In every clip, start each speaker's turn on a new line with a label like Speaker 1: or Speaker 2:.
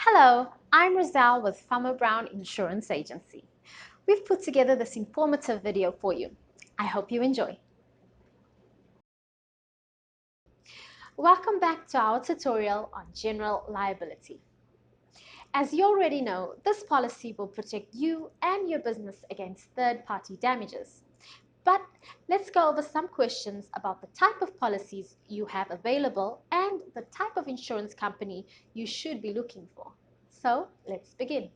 Speaker 1: Hello, I'm Roselle with Farmer Brown Insurance Agency. We've put together this informative video for you. I hope you enjoy. Welcome back to our tutorial on general liability. As you already know, this policy will protect you and your business against third-party damages. But let's go over some questions about the type of policies you have available and the type of insurance company you should be looking for. So let's begin.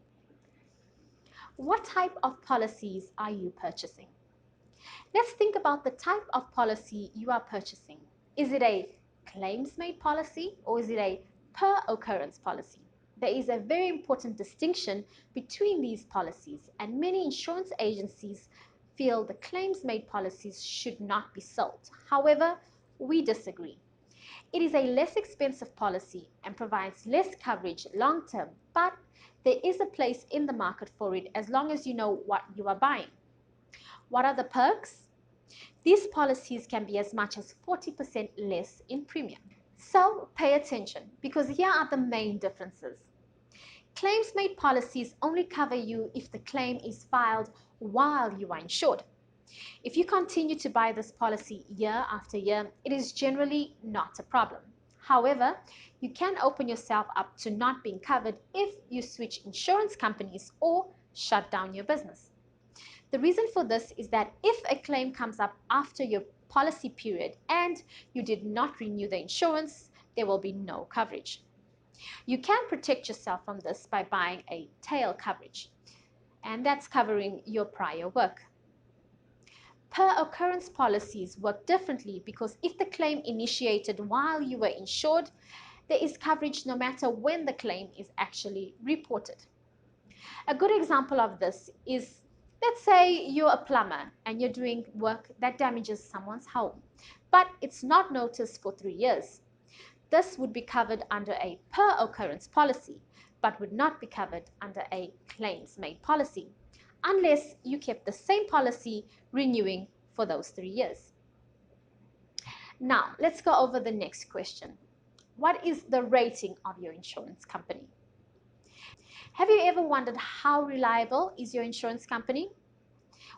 Speaker 1: What type of policies are you purchasing? Let's think about the type of policy you are purchasing. Is it a claims-made policy or is it a per-occurrence policy? There is a very important distinction between these policies, and many insurance agencies feel the claims-made policies should not be sold. However, we disagree. It is a less expensive policy and provides less coverage long-term, but there is a place in the market for it as long as you know what you are buying. What are the perks? These policies can be as much as 40% less in premium. So pay attention, because here are the main differences. Claims-made policies only cover you if the claim is filed while you are insured. If you continue to buy this policy year after year, it is generally not a problem. However, you can open yourself up to not being covered if you switch insurance companies or shut down your business. The reason for this is that if a claim comes up after your policy period and you did not renew the insurance, there will be no coverage. You can protect yourself from this by buying a tail coverage, and that's covering your prior work. Per occurrence policies work differently because if the claim initiated while you were insured, there is coverage no matter when the claim is actually reported. A good example of this is, let's say you're a plumber and you're doing work that damages someone's home, but it's not noticed for 3 years. This would be covered under a per occurrence policy, but would not be covered under a claims-made policy, unless you kept the same policy renewing for those 3 years. Now, let's go over the next question. What is the rating of your insurance company? Have you ever wondered how reliable is your insurance company?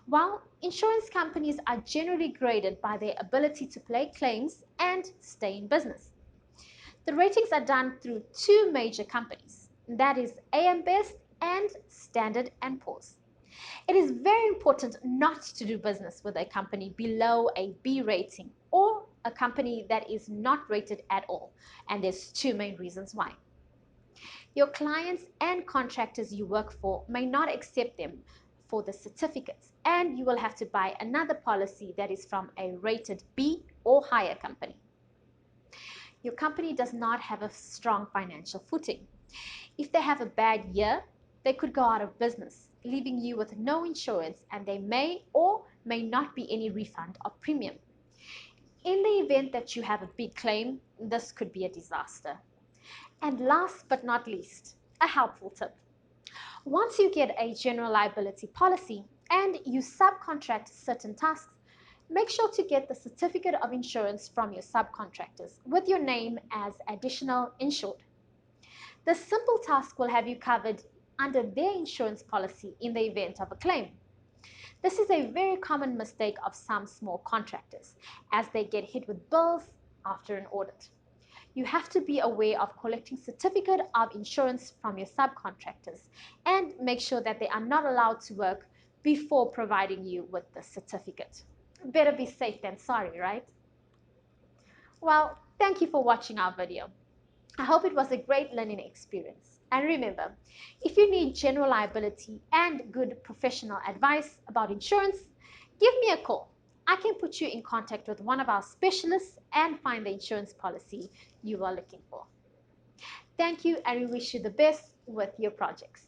Speaker 1: Well, insurance companies are generally graded by their ability to pay claims and stay in business. The ratings are done through two major companies, that is AM Best and Standard & Poor's. It is very important not to do business with a company below a B rating or a company that is not rated at all, and there's two main reasons why. Your clients and contractors you work for may not accept them for the certificates, and you will have to buy another policy that is from a rated B or higher company. Your company does not have a strong financial footing. If they have a bad year, they could go out of business, leaving you with no insurance, and there may or may not be any refund of premium. In the event that you have a big claim, this could be a disaster. And last but not least, a helpful tip. Once you get a general liability policy and you subcontract certain tasks, make sure to get the certificate of insurance from your subcontractors with your name as additional insured. This simple task will have you covered under their insurance policy in the event of a claim. This is a very common mistake of some small contractors, as they get hit with bills after an audit. You have to be aware of collecting certificate of insurance from your subcontractors and make sure that they are not allowed to work before providing you with the certificate. Better be safe than sorry, right? Well, thank you for watching our video. I hope it was a great learning experience. And remember, if you need general liability and good professional advice about insurance, give me a call. I can put you in contact with one of our specialists and find the insurance policy you are looking for. Thank you, and we wish you the best with your projects.